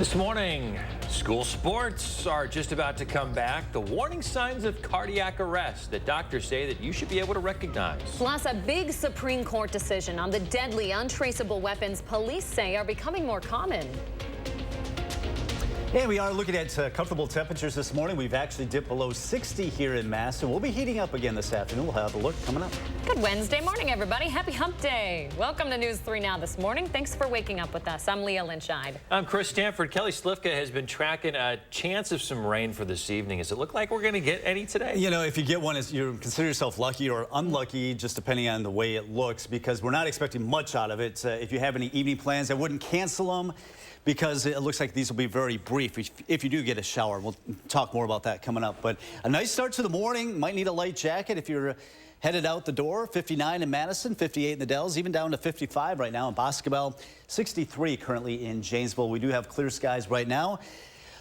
This morning, school sports are just about to come back. The warning signs of cardiac arrest that doctors say that you should be able to recognize. Plus, a big Supreme Court decision on the deadly, untraceable weapons police say are becoming more common. And we are looking at comfortable temperatures this morning. We've actually dipped below 60 here in Madison. We'll be heating up again this afternoon. We'll have a look coming up. Good Wednesday morning, everybody. Happy Hump Day. Welcome to News 3 Now this morning. Thanks for waking up with us. I'm Leah Lynchide. I'm Chris Stanford. Kelly Slifka has been tracking a chance of some rain for this evening. Does it look like we're going to get any today? You know, if you get one, you consider yourself lucky or unlucky, just depending on the way it looks, because we're not expecting much out of it. If you have any evening plans, I wouldn't cancel them, because it looks like these will be very brief if you do get a shower. We'll talk more about that coming up. But a nice start to the morning. Might need a light jacket if you're headed out the door. 59 in Madison, 58 in the Dells, even down to 55 right now in Boscobel, 63 currently in Janesville. We do have clear skies right now.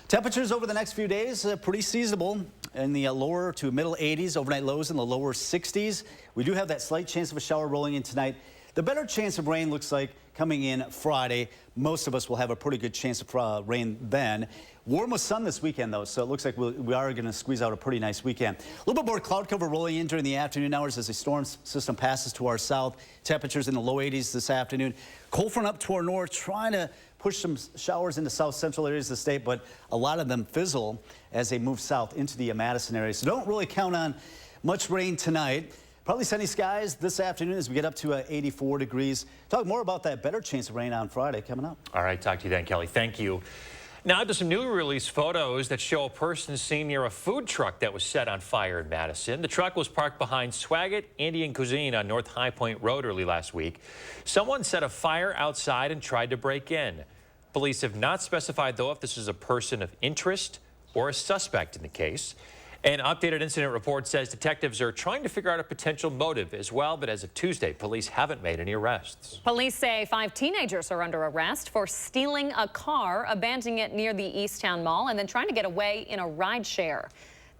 Temperatures over the next few days pretty seasonable in the lower to middle 80s, overnight lows in the lower 60s. We do have that slight chance of a shower rolling in tonight. The better chance of rain looks like coming in Friday. Most of us will have a pretty good chance of rain then. Warm with sun this weekend, though, so it looks like we are going to squeeze out a pretty nice weekend. A little bit more cloud cover rolling in during the afternoon hours as the storm system passes to our south. Temperatures in the low 80s this afternoon. Cold front up to our north, trying to push some showers into south central areas of the state, but a lot of them fizzle as they move south into the Madison area. So don't really count on much rain tonight. Probably sunny skies this afternoon as we get up to 84 degrees. Talk more about that better chance of rain on Friday coming up. All right, talk to you then, Kelly. Thank you. Now to some newly released photos that show a person seen near a food truck that was set on fire in Madison. The truck was parked behind Swaggart Indian Cuisine on North High Point Road early last week. Someone set a fire outside and tried to break in. Police have not specified, though, if this is a person of interest or a suspect in the case. An updated incident report says detectives are trying to figure out a potential motive as well, but as of Tuesday, police haven't made any arrests. Police say 5 teenagers are under arrest for stealing a car, abandoning it near the Easttown Mall, and then trying to get away in a ride share.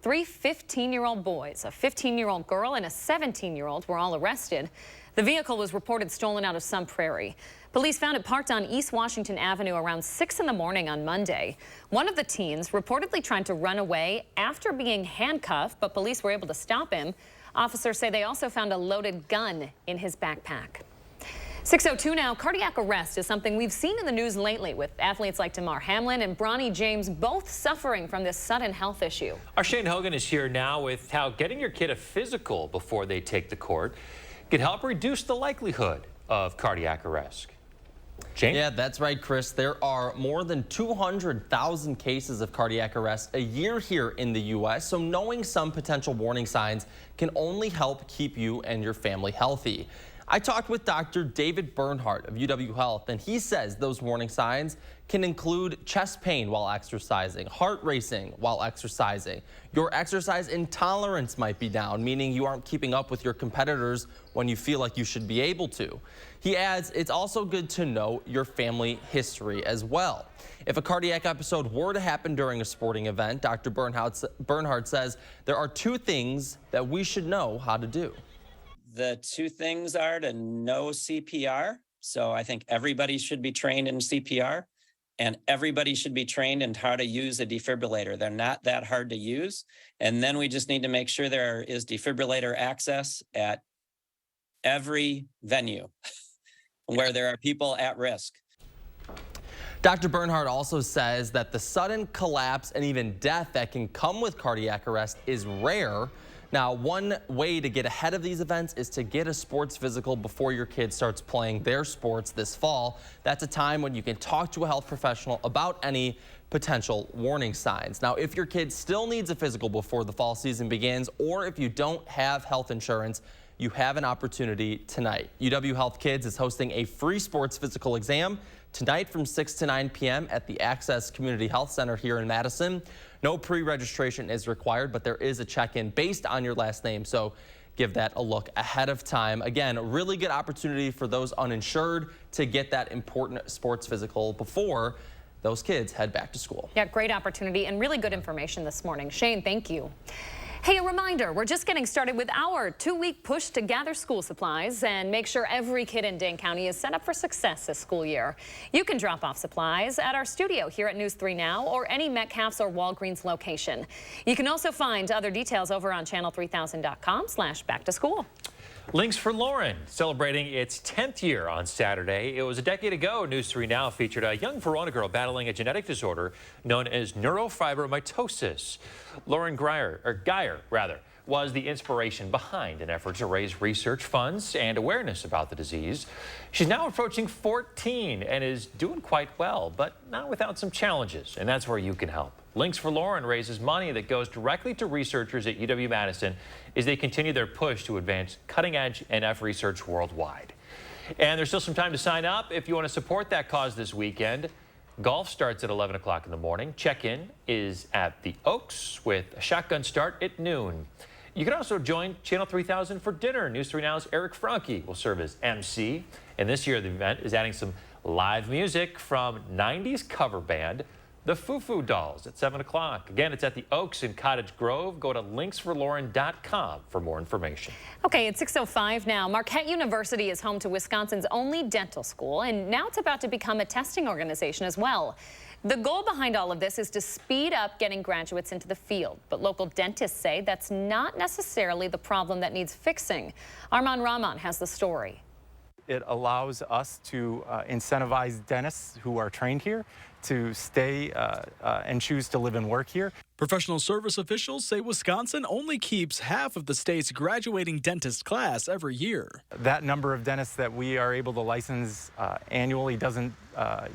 3 15-year-old boys, a 15-year-old girl, and a 17-year-old were all arrested. The vehicle was reported stolen out of Sun Prairie. Police found it parked on East Washington Avenue around 6 in the morning on Monday. One of the teens reportedly tried to run away after being handcuffed, but police were able to stop him. Officers say they also found a loaded gun in his backpack. 6:02 now. Cardiac arrest is something we've seen in the news lately, with athletes like Damar Hamlin and Bronny James both suffering from this sudden health issue. Our Shane Hogan is here now with how getting your kid a physical before they take the court could help reduce the likelihood of cardiac arrest. Shane? Yeah, that's right, Chris. There are more than 200,000 cases of cardiac arrest a year here in the U.S., so knowing some potential warning signs can only help keep you and your family healthy. I talked with Dr. David Bernhardt of UW Health, and he says those warning signs can include chest pain while exercising, heart racing while exercising. Your exercise intolerance might be down, meaning you aren't keeping up with your competitors when you feel like you should be able to. He adds, it's also good to know your family history as well. If a cardiac episode were to happen during a sporting event, Dr. Bernhardt says there are 2 things that we should know how to do. The 2 things are to know CPR. So I think everybody should be trained in CPR, and everybody should be trained in how to use a defibrillator. They're not that hard to use. And then we just need to make sure there is defibrillator access at every venue where there are people at risk. Dr. Bernhardt also says that the sudden collapse and even death that can come with cardiac arrest is rare. Now, one way to get ahead of these events is to get a sports physical before your kid starts playing their sports this fall. That's a time when you can talk to a health professional about any potential warning signs. Now, if your kid still needs a physical before the fall season begins, or if you don't have health insurance, you have an opportunity tonight. UW Health Kids is hosting a free sports physical exam tonight from 6 to 9 p.m. at the Access Community Health Center here in Madison. No pre-registration is required, but there is a check-in based on your last name, so give that a look ahead of time. Again, a really good opportunity for those uninsured to get that important sports physical before those kids head back to school. Yeah, great opportunity and really good information this morning. Shane, thank you. Hey, a reminder, we're just getting started with our 2-week push to gather school supplies and make sure every kid in Dane County is set up for success this school year. You can drop off supplies at our studio here at News 3 Now or any Metcalfe's or Walgreens location. You can also find other details over on channel3000.com/back-to-school. Links for Lauren, celebrating its 10th year on Saturday. It was a decade ago. News 3 Now featured a young Verona girl battling a genetic disorder known as neurofibromatosis. Lauren Geyer, was the inspiration behind an effort to raise research funds and awareness about the disease. She's now approaching 14 and is doing quite well, but not without some challenges, and that's where you can help. Links for Lauren raises money that goes directly to researchers at UW-Madison as they continue their push to advance cutting-edge NF research worldwide. And there's still some time to sign up if you want to support that cause this weekend. Golf starts at 11 o'clock in the morning. Check-in is at the Oaks with a shotgun start at noon. You can also join Channel 3000 for dinner. News 3 Now's Eric Franke will serve as MC. And this year, the event is adding some live music from 90s cover band The Foo Foo Dolls at 7 o'clock. Again, it's at the Oaks in Cottage Grove. Go to linksforlauren.com for more information. Okay, it's 6:05 now. Marquette University is home to Wisconsin's only dental school, and now it's about to become a testing organization as well. The goal behind all of this is to speed up getting graduates into the field, but local dentists say that's not necessarily the problem that needs fixing. Arman Rahman has the story. It allows us to incentivize dentists who are trained here to stay and choose to live and work here. Professional service officials say Wisconsin only keeps half of the state's graduating dentist class every year. That number of dentists that we are able to license annually doesn't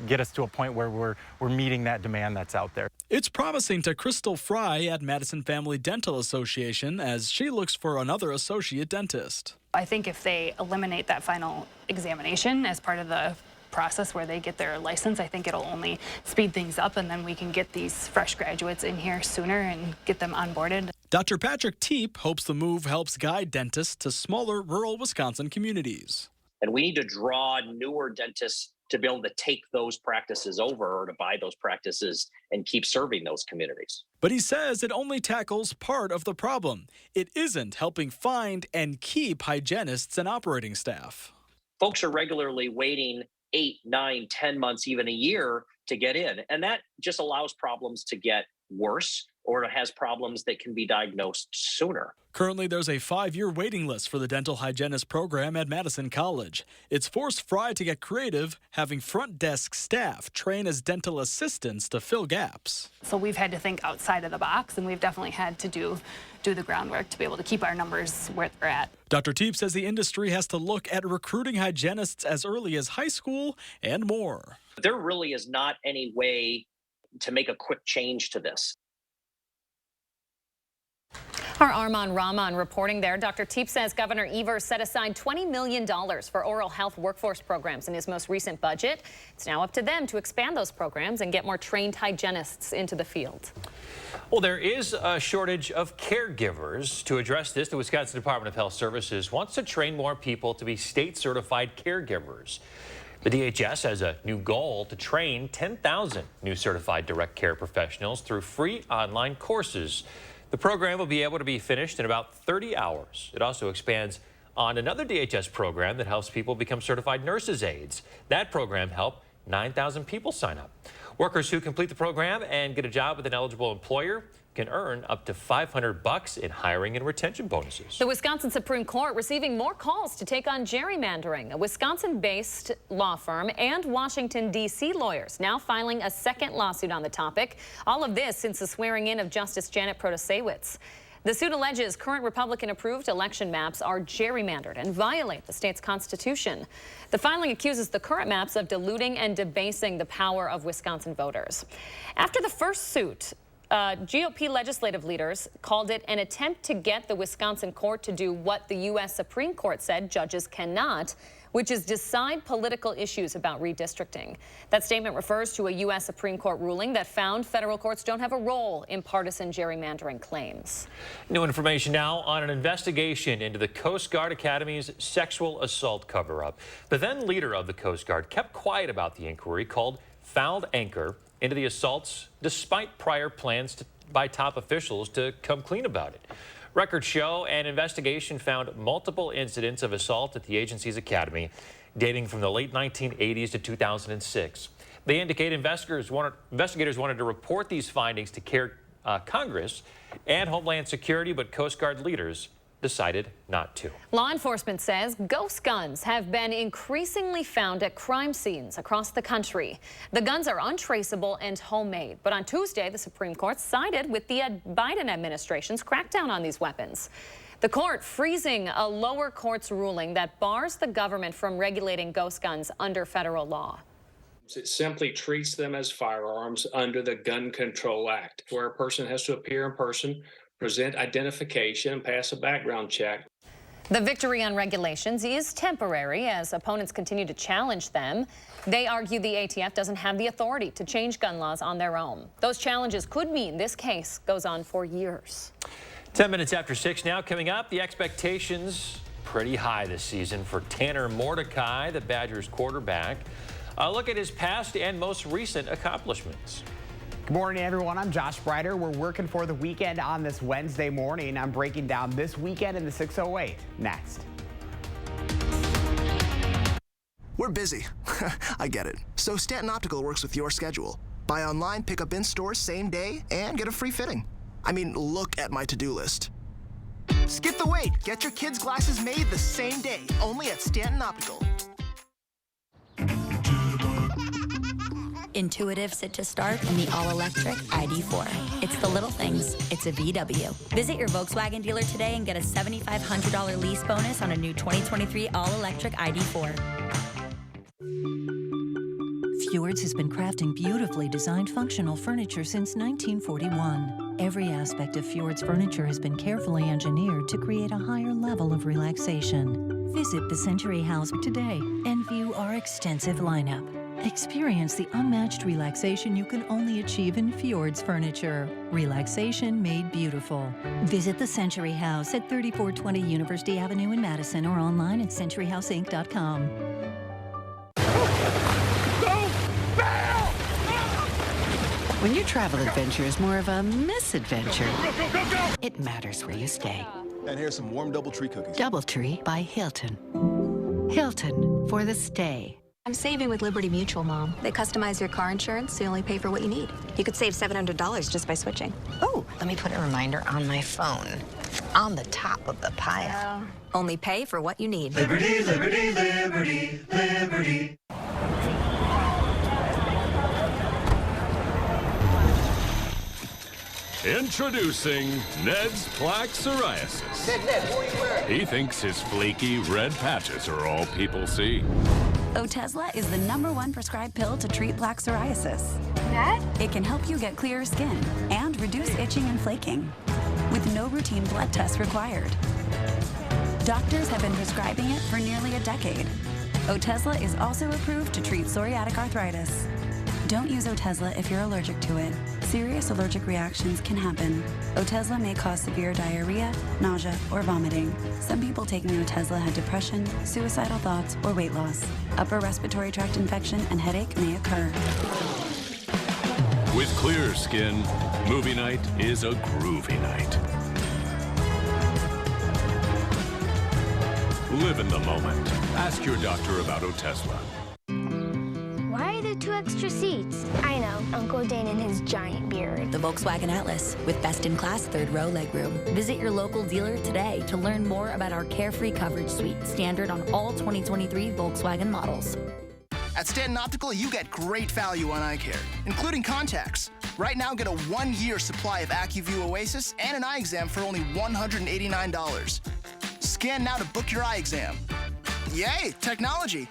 get us to a point where we're meeting that demand that's out there. It's promising to Crystal Fry at Madison Family Dental Association as she looks for another associate dentist. I think if they eliminate that final examination as part of the process where they get their license, I think it'll only speed things up, and then we can get these fresh graduates in here sooner and get them onboarded. Dr. Patrick Teep hopes the move helps guide dentists to smaller rural Wisconsin communities. And we need to draw newer dentists to be able to take those practices over or to buy those practices and keep serving those communities. But he says it only tackles part of the problem. It isn't helping find and keep hygienists and operating staff. Folks are regularly waiting 8, 9, 10 months, even a year to get in. And that just allows problems to get worse, or it has problems that can be diagnosed sooner. Currently, there's a 5-year waiting list for the dental hygienist program at Madison College. It's forced Fry to get creative, having front desk staff train as dental assistants to fill gaps. So we've had to think outside of the box, and we've definitely had to do the groundwork to be able to keep our numbers where they're at. Dr. Teep says the industry has to look at recruiting hygienists as early as high school and more. There really is not any way to make a quick change to this. Our Arman Rahman reporting there. Dr. Teep says Governor Evers set aside $20 million for oral health workforce programs in his most recent budget. It's now up to them to expand those programs and get more trained hygienists into the field. Well, there is a shortage of caregivers. To address this, the Wisconsin Department of Health Services wants to train more people to be state-certified caregivers. The DHS has a new goal to train 10,000 new certified direct care professionals through free online courses. The program will be able to be finished in about 30 hours. It also expands on another DHS program that helps people become certified nurses' aides. That program helped 9,000 people sign up. Workers who complete the program and get a job with an eligible employer can earn up to $500 in hiring and retention bonuses. The Wisconsin Supreme Court receiving more calls to take on gerrymandering. A Wisconsin-based law firm and Washington, D.C. lawyers now filing a second lawsuit on the topic. All of this since the swearing in of Justice Janet Protasewicz. The suit alleges current Republican-approved election maps are gerrymandered and violate the state's constitution. The filing accuses the current maps of diluting and debasing the power of Wisconsin voters. After the first suit, GOP legislative leaders called it an attempt to get the Wisconsin court to do what the U.S. Supreme Court said judges cannot, which is decide political issues about redistricting. That statement refers to a U.S. Supreme Court ruling that found federal courts don't have a role in partisan gerrymandering claims. New information now on an investigation into the Coast Guard Academy's sexual assault cover-up. The then leader of the Coast Guard kept quiet about the inquiry called Fouled Anchor into the assaults despite prior plans by top officials to come clean about it. Records show an investigation found multiple incidents of assault at the agency's academy dating from the late 1980s to 2006. They indicate investigators wanted to report these findings to Congress and Homeland Security, but Coast Guard leaders decided not to. Law enforcement says ghost guns have been increasingly found at crime scenes across the country. The guns are untraceable and homemade, but on Tuesday, the Supreme Court sided with the Biden administration's crackdown on these weapons. The court freezing a lower court's ruling that bars the government from regulating ghost guns under federal law. It simply treats them as firearms under the Gun Control Act, where a person has to appear in person, present identification, and pass a background check. The victory on regulations is temporary as opponents continue to challenge them. They argue the ATF doesn't have the authority to change gun laws on their own. Those challenges could mean this case goes on for years. 10 minutes after 6 now. Coming up, the expectations pretty high this season for Tanner Mordecai, the Badgers quarterback. A look at his past and most recent accomplishments. Good morning, everyone. I'm Josh Breiter. We're working for the weekend on this Wednesday morning. I'm breaking down this weekend in the 608 next. We're busy. I get it. So Stanton Optical works with your schedule. Buy online, pick up in store same day, and get a free fitting. I mean, look at my to-do list. Skip the wait. Get your kids' glasses made the same day, only at Stanton Optical. Intuitive sit to start in the all-electric ID4. It's the little things. It's a VW. Visit your Volkswagen dealer today and get a $7,500 lease bonus on a new 2023 all-electric ID4. Fjords has been crafting beautifully designed functional furniture since 1941. Every aspect of Fjord's furniture has been carefully engineered to create a higher level of relaxation. Visit the Century House today and view our extensive lineup. Experience the unmatched relaxation you can only achieve in Fjord's furniture. Relaxation made beautiful. Visit the Century House at 3420 University Avenue in Madison or online at centuryhouseinc.com. When your travel adventure is more of a misadventure, it matters where you stay. And here's some warm DoubleTree cookies. DoubleTree by Hilton. Hilton for the stay. I'm saving with Liberty Mutual, Mom. They customize your car insurance so you only pay for what you need. You could save $700 just by switching. Oh, let me put a reminder on my phone. On the top of the pile. Only pay for what you need. Liberty, liberty, liberty, liberty. Introducing Ned's Plaque Psoriasis. Ned, what are you wearing? He thinks his flaky red patches are all people see. Otezla is the #1 prescribed pill to treat plaque psoriasis. Ned? It can help you get clearer skin and reduce itching and flaking with no routine blood tests required. Doctors have been prescribing it for nearly a decade. Otezla is also approved to treat psoriatic arthritis. Don't use Otezla if you're allergic to it. Serious allergic reactions can happen. Otezla may cause severe diarrhea, nausea, or vomiting. Some people taking Otezla had depression, suicidal thoughts, or weight loss. Upper respiratory tract infection and headache may occur. With clear skin, movie night is a groovy night. Live in the moment. Ask your doctor about Otezla. Why are there 2 extra seats? I know, Uncle Dane and his giant beard. The Volkswagen Atlas with best-in-class third-row legroom. Visit your local dealer today to learn more about our Carefree Coverage Suite, standard on all 2023 Volkswagen models. At Stanton Optical, you get great value on eye care, including contacts. Right now, get a 1-year supply of AccuView Oasis and an eye exam for only $189. Scan now to book your eye exam. Yay, technology!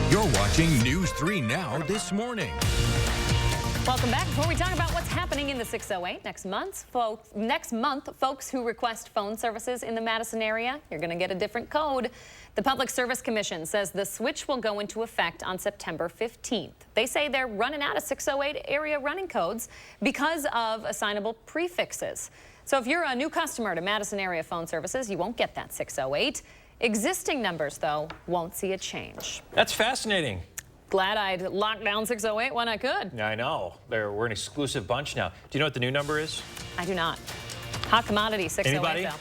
You're watching News 3 Now this morning. Welcome back. Before we talk about what's happening in the 608 next month, folks who request phone services in the Madison area, you're going to get a different code. The Public Service Commission says the switch will go into effect on September 15th. They say they're running out of 608 area running codes because of assignable prefixes. So if you're a new customer to Madison area phone services, you won't get that 608. Existing numbers, though, won't see a change. That's fascinating. Glad I'd locked down 608 when I could. I know. We're an exclusive bunch now. Do you know what the new number is? I do not. Hot commodity 608 Anybody? though.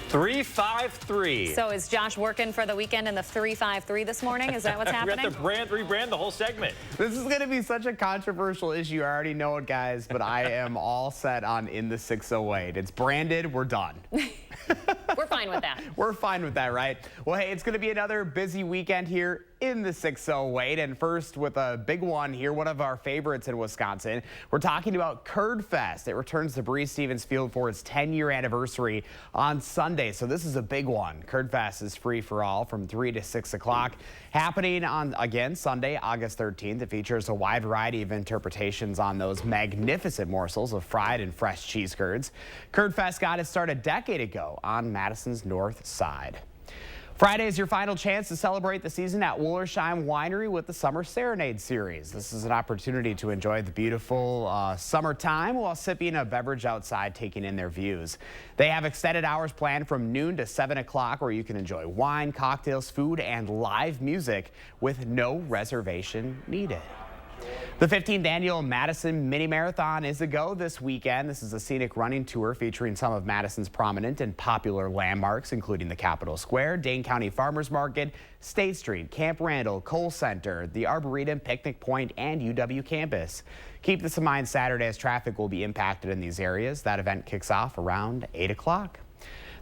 353. So is Josh working for the weekend in the 353 this morning? Is that what's happening? We have to rebrand the whole segment. This is going to be such a controversial issue. I already know it, guys, but I am all set on in the 608. It's branded. We're done. We're fine with that. We're fine with that, right? Well, hey, it's going to be another busy weekend here in the 608. And first, with a big one here, one of our favorites in Wisconsin, we're talking about Curd Fest. It returns to Breese-Stevens Field for its 10-year anniversary on Sunday. So this is a big one. Curd Fest is free for all from 3 to 6 o'clock. Happening on, again, Sunday, August 13th. It features a wide variety of interpretations on those magnificent morsels of fried and fresh cheese curds. Curd Fest got its start a decade ago on Madison's north side. Friday is your final chance to celebrate the season at Wollersheim Winery with the Summer Serenade Series. This is an opportunity to enjoy the beautiful summertime while sipping a beverage outside, taking in their views. They have extended hours planned from noon to 7 o'clock where you can enjoy wine, cocktails, food, and live music with no reservation needed. The 15th annual Madison Mini Marathon is a go this weekend. This is a scenic running tour featuring some of Madison's prominent and popular landmarks, including the Capitol Square, Dane County Farmers Market, State Street, Camp Randall, Cole Center, the Arboretum, Picnic Point, and UW campus. Keep this in mind Saturday as traffic will be impacted in these areas. That event kicks off around 8 o'clock.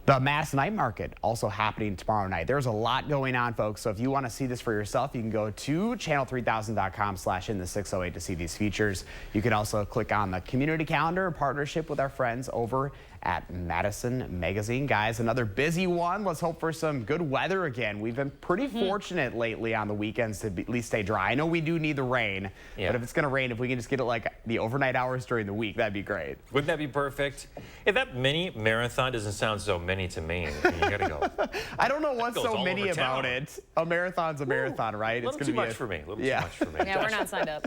The Madison Night Market also happening tomorrow night. There's a lot going on, folks. So if you want to see this for yourself, you can go to channel3000.com/in-the608 to see these features. You can also click on the community calendar in partnership with our friends over at Madison Magazine. Guys, another busy one. Let's hope for some good weather again. We've been pretty fortunate lately on the weekends to at least stay dry. I know we do need the rain, but if it's going to rain, if we can just get it like the overnight hours during the week, that'd be great. Wouldn't that be perfect? If that mini marathon doesn't sound so many to me, you gotta go. I don't know what's so many about it. A marathon's a marathon, right? A little too much for me. A little too much for me. Yeah, we're not signed up.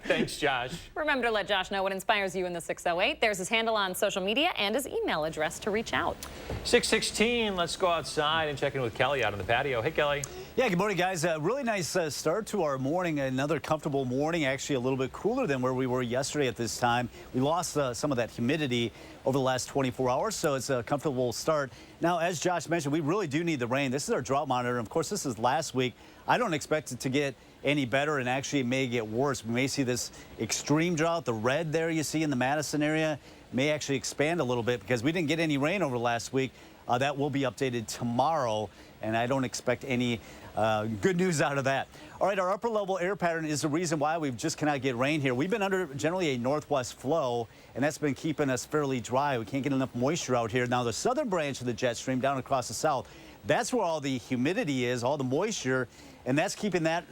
Thanks, Josh. Remember to let Josh know what inspires you in the 608. There's his handle on social media and his email address to reach out. 6:16, let's go outside and check in with Kelly out on the patio. Hey, Kelly. Yeah, good morning, guys. Really nice start to our morning. Another comfortable morning, actually a little bit cooler than where we were yesterday at this time. We lost some of that humidity over the last 24 hours, so it's a comfortable start. Now, as Josh mentioned, we really do need the rain. This is our drought monitor. Of course, this is last week. I don't expect it to get any better, and actually it may get worse. We may see this extreme drought. The red there you see in the Madison area may actually expand a little bit because we didn't get any rain over last week. That will be updated tomorrow, and I don't expect any good news out of that. All right, our upper level air pattern is the reason why we just cannot get rain here. We've been under generally a northwest flow, and that's been keeping us fairly dry. We can't get enough moisture out here. Now, the southern branch of the jet stream down across the south, that's where all the humidity is, all the moisture, and that's keeping that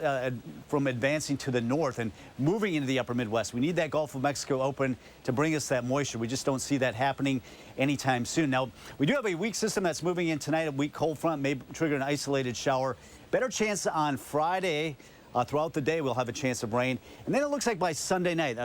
from advancing to the north and moving into the upper Midwest. We need that Gulf of Mexico open to bring us that moisture. We just don't see that happening anytime soon. Now, we do have a weak system that's moving in tonight. A weak cold front may trigger an isolated shower. Better chance on Friday. Throughout the day, we'll have a chance of rain. And then it looks like by Sunday night,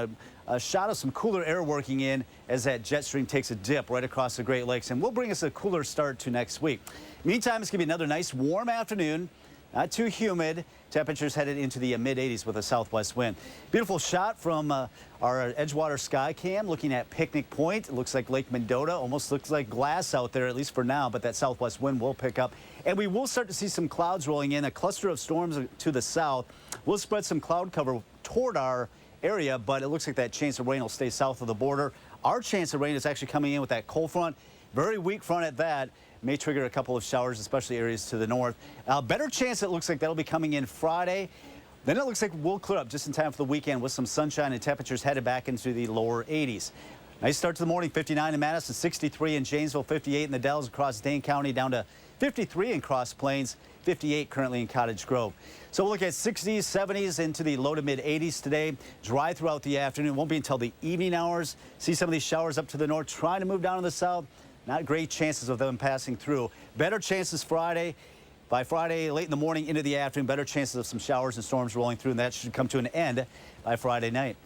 a shot of some cooler air working in as that jet stream takes a dip right across the Great Lakes and will bring us a cooler start to next week. Meantime, it's going to be another nice warm afternoon. Not too humid. Temperatures headed into the mid-80s with a southwest wind. Beautiful shot from our Edgewater Sky Cam looking at Picnic Point. It looks like Lake Mendota. Almost looks like glass out there, at least for now, but that southwest wind will pick up. And we will start to see some clouds rolling in. A cluster of storms to the south will spread some cloud cover toward our area, but it looks like that chance of rain will stay south of the border. Our chance of rain is actually coming in with that cold front. Very weak front at that. May trigger a couple of showers, especially areas to the north. Better chance it looks like that'll be coming in Friday. Then it looks like we'll clear up just in time for the weekend with some sunshine and temperatures headed back into the lower 80s. Nice start to the morning, 59 in Madison, 63 in Janesville, 58 in the Dells across Dane County, down to 53 in Cross Plains, 58 currently in Cottage Grove. So we'll look at 60s, 70s into the low to mid 80s today. Dry throughout the afternoon. Won't be until the evening hours. See some of these showers up to the north, trying to move down to the south. Not great chances of them passing through. Better chances Friday. By Friday, late in the morning into the afternoon, better chances of some showers and storms rolling through, and that should come to an end by Friday night.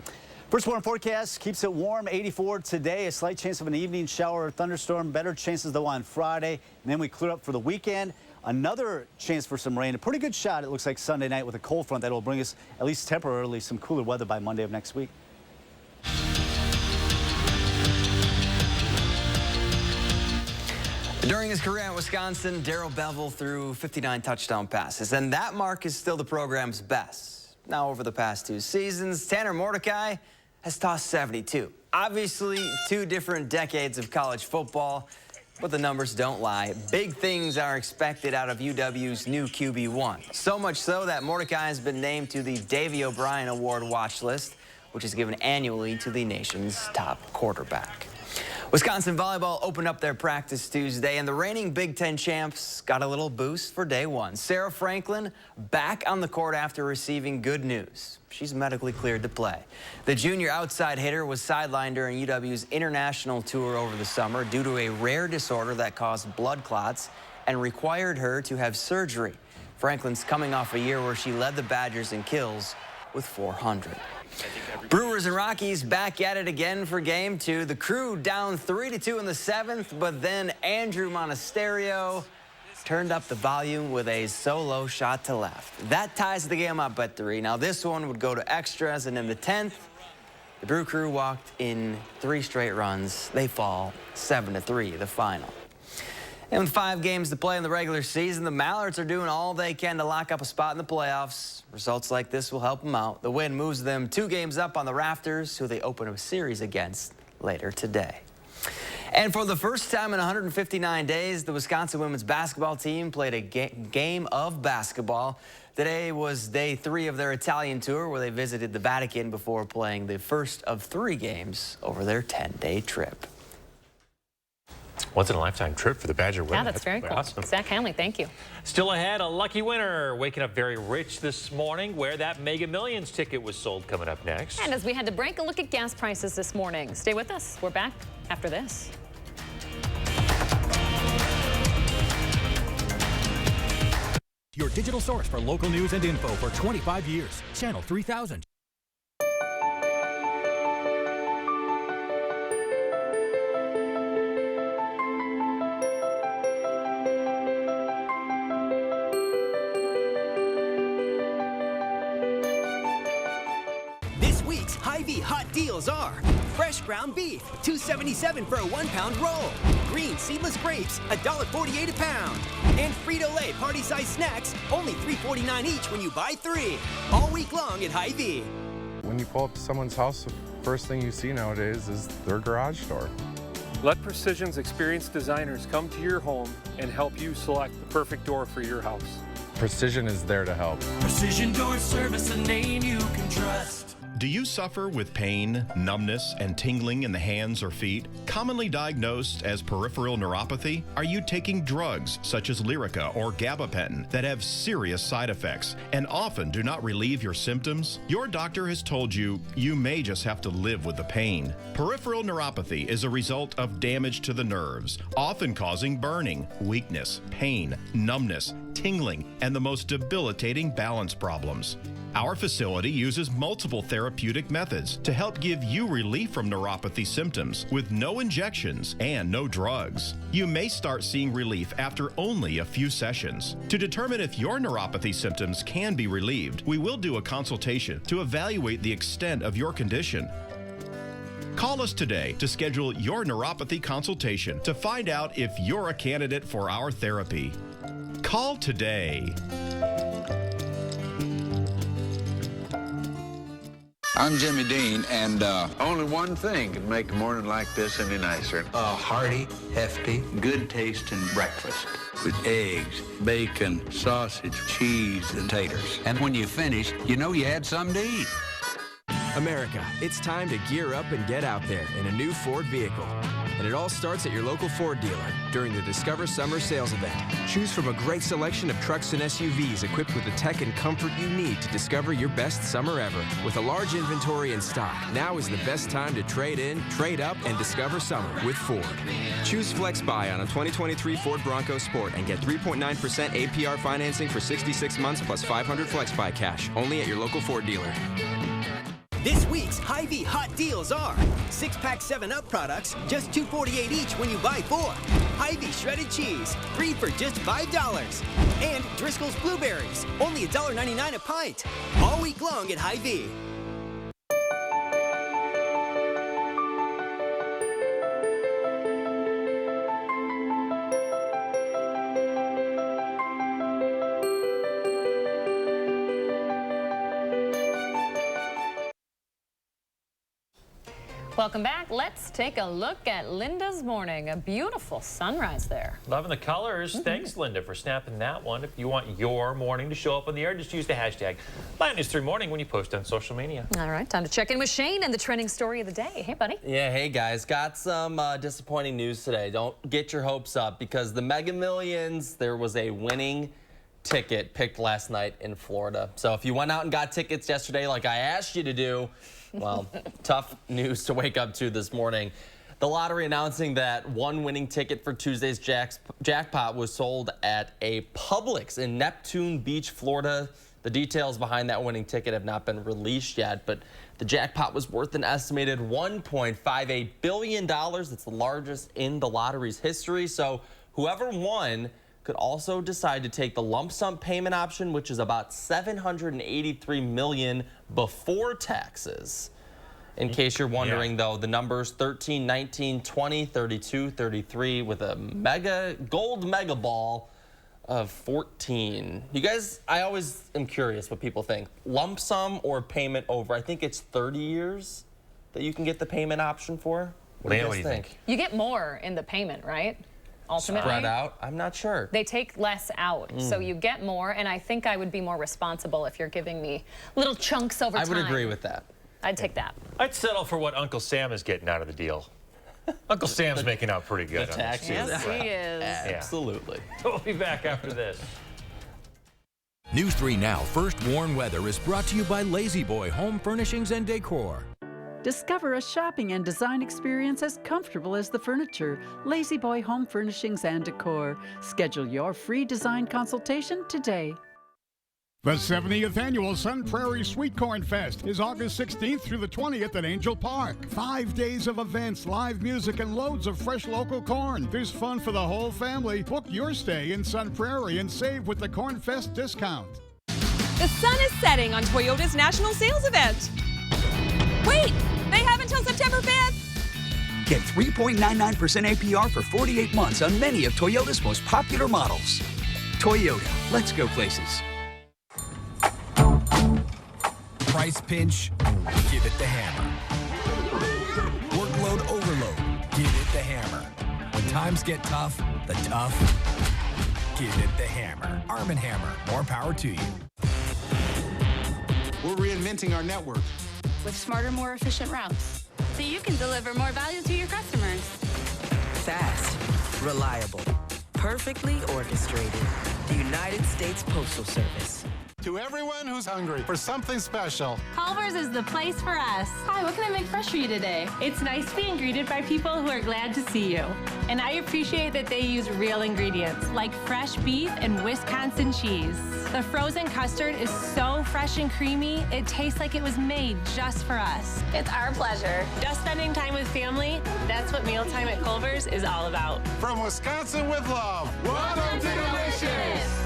First warm forecast keeps it warm, 84 today. A slight chance of an evening shower or thunderstorm. Better chances, though, on Friday. And then we clear up for the weekend. another chance for some rain. A pretty good shot, it looks like, Sunday night with a cold front that will bring us, at least temporarily, some cooler weather by Monday of next week. During his career at Wisconsin, Darrell Bevell threw 59 touchdown passes, and that mark is still the program's best. Now, over the past 2 seasons, Tanner Mordecai has tossed 72. Obviously, 2 different decades of college football, but the numbers don't lie. Big things are expected out of UW's new QB1. So much so that Mordecai has been named to the Davey O'Brien Award watch list, which is given annually to the nation's top quarterback. Wisconsin volleyball opened up their practice Tuesday, and the reigning Big Ten champs got a little boost for day 1. Sarah Franklin back on the court after receiving good news. She's medically cleared to play. The junior outside hitter was sidelined during UW's international tour over the summer due to a rare disorder that caused blood clots and required her to have surgery. Franklin's coming off a year where she led the Badgers in kills with 400. Brewers and Rockies back at it again for Game 2. The Crew down 3-2 in the 7th, but then Andrew Monasterio turned up the volume with a solo shot to left. That ties the game up at 3. Now this one would go to extras, and in the 10th, the Brew Crew walked in 3 straight runs. They fall 7-3, the final. And with 5 games to play in the regular season, the Mallards are doing all they can to lock up a spot in the playoffs. Results like this will help them out. The win moves them 2 games up on the Rafters, who they open a series against later today. And for the first time in 159 days, the Wisconsin women's basketball team played a game of basketball. Today was day 3 of their Italian tour, where they visited the Vatican before playing the first of 3 games over their 10-day trip. Once-in-a-lifetime trip for the Badger women. Yeah, that's very cool. Awesome. Zach Hanley, thank you. Still ahead, a lucky winner waking up very rich this morning, where that Mega Millions ticket was sold, coming up next. And as we had to break a look at gas prices this morning. Stay with us. We're back after this. Your digital source for local news and info for 25 years. Channel 3000. This week's Hy-Vee hot deals are fresh ground beef, $2.77 for a 1-pound roll. Green seedless grapes, $1.48 a pound. And Frito-Lay party-size snacks, only $3.49 each when you buy 3. All week long at Hy-Vee. When you pull up to someone's house, the first thing you see nowadays is their garage door. Let Precision's experienced designers come to your home and help you select the perfect door for your house. Precision is there to help. Precision Door Service, a name you can trust. Do you suffer with pain, numbness, and tingling in the hands or feet? Commonly diagnosed as peripheral neuropathy? Are you taking drugs such as Lyrica or gabapentin that have serious side effects and often do not relieve your symptoms? Your doctor has told you you may just have to live with the pain. Peripheral neuropathy is a result of damage to the nerves, often causing burning, weakness, pain, numbness, tingling, and the most debilitating balance problems. Our facility uses multiple therapeutic methods to help give you relief from neuropathy symptoms with no injections and no drugs. You may start seeing relief after only a few sessions. To determine if your neuropathy symptoms can be relieved, we will do a consultation to evaluate the extent of your condition. Call us today to schedule your neuropathy consultation to find out if you're a candidate for our therapy. Call today. I'm Jimmy Dean, and only one thing can make a morning like this any nicer. A hearty, hefty, good-tasting breakfast with eggs, bacon, sausage, cheese, and taters. And when you finish, you know you had something to eat. America, it's time to gear up and get out there in a new Ford vehicle. And it all starts at your local Ford dealer during the Discover Summer Sales Event. Choose from a great selection of trucks and SUVs equipped with the tech and comfort you need to discover your best summer ever. With a large inventory in stock, now is the best time to trade in, trade up, and discover summer with Ford. Choose Flex Buy on a 2023 Ford Bronco Sport and get 3.9% APR financing for 66 months plus $500 Flex Buy cash. Only at your local Ford dealer. This week's Hy-Vee hot deals are 6-pack 7-Up products, just $2.48 each when you buy 4. Hy-Vee shredded cheese, 3 for just $5. And Driscoll's blueberries, only $1.99 a pint. All week long at Hy-Vee. Welcome back. Let's take a look at Linda's morning. A beautiful sunrise there. Loving the colors. Thanks, Linda, for snapping that one. If you want your morning to show up on the air, just use the hashtag #News3Morning when you post on social media. All right, time to check in with Shane and the trending story of the day. Hey, buddy. Yeah, hey, guys. Got some disappointing news today. Don't get your hopes up because the Mega Millions, there was a winning ticket picked last night in Florida. So if you went out and got tickets yesterday like I asked you to do, well, tough news to wake up to this morning. The lottery announcing that one winning ticket for Tuesday's jackpot was sold at a Publix in Neptune Beach, Florida. The details behind that winning ticket have not been released yet, but the jackpot was worth an estimated $1.58 billion. It's the largest in the lottery's history. So whoever won could also decide to take the lump sum payment option, which is about $783 million before taxes. In case you're wondering, though, the numbers 13, 19, 20, 32, 33 with a gold mega ball of 14. You guys, I always am curious what people think. Lump sum or payment over, I think it's 30 years that you can get the payment option for. What do you guys think? You get more in the payment, right? Ultimately. Spread out? I'm not sure. They take less out, so you get more, and I think I would be more responsible if you're giving me little chunks over time. I would agree with that. I'd take that. I'd settle for what Uncle Sam is getting out of the deal. Uncle Sam's making out pretty good. The taxes. Yes, he is. Absolutely. We'll be back after this. News 3 Now First Warn Weather is brought to you by Lazy Boy Home Furnishings and Decor. Discover a shopping and design experience as comfortable as the furniture. Lazy Boy Home Furnishings and Decor. Schedule your free design consultation today. The 70th Annual Sun Prairie Sweet Corn Fest is August 16th through the 20th at Angel Park. 5 days of events, live music, and loads of fresh local corn. There's fun for the whole family. Book your stay in Sun Prairie and save with the Corn Fest discount. The sun is setting on Toyota's national sales event. Wait, they have until September 5th. Get 3.99% APR for 48 months on many of Toyota's most popular models. Toyota, let's go places. Price pinch, give it the hammer. Workload overload, give it the hammer. When times get tough, the tough, give it the hammer. Arm & Hammer, more power to you. We're reinventing our network with smarter, more efficient routes, so you can deliver more value to your customers. Fast, reliable, perfectly orchestrated. The United States Postal Service. To everyone who's hungry for something special, Culver's is the place for us. Hi, what can I make fresh for you today? It's nice being greeted by people who are glad to see you. And I appreciate that they use real ingredients, like fresh beef and Wisconsin cheese. The frozen custard is so fresh and creamy, it tastes like it was made just for us. It's our pleasure. Just spending time with family, that's what mealtime at Culver's is all about. From Wisconsin with love, welcome to Delicious!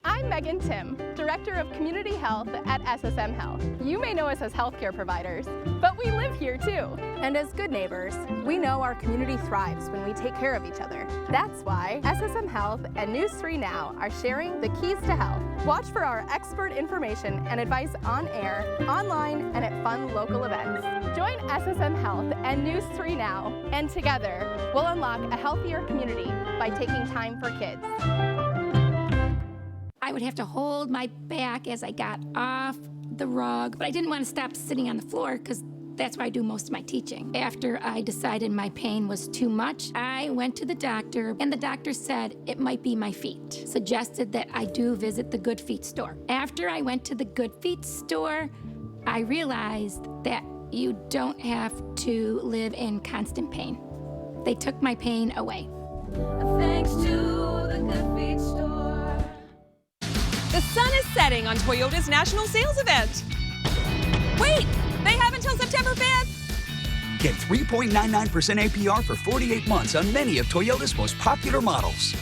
I'm Megan Tim, Director of Community Health at SSM Health. You may know us as healthcare providers, but we live here too. And as good neighbors, we know our community thrives when we take care of each other. That's why SSM Health and News 3 Now are sharing the keys to health. Watch for our expert information and advice on air, online, and at fun local events. Join SSM Health and News 3 Now, and together, we'll unlock a healthier community by taking time for kids. I would have to hold my back as I got off the rug, but I didn't want to stop sitting on the floor because that's where I do most of my teaching. After I decided my pain was too much, I went to the doctor, and the doctor said it might be my feet, suggested that I do visit the Good Feet store. After I went to the Good Feet store, I realized that you don't have to live in constant pain. They took my pain away. Thanks to the Good Feet store. The sun is setting on Toyota's national sales event. Wait! They have until September 5th! Get 3.99% APR for 48 months on many of Toyota's most popular models.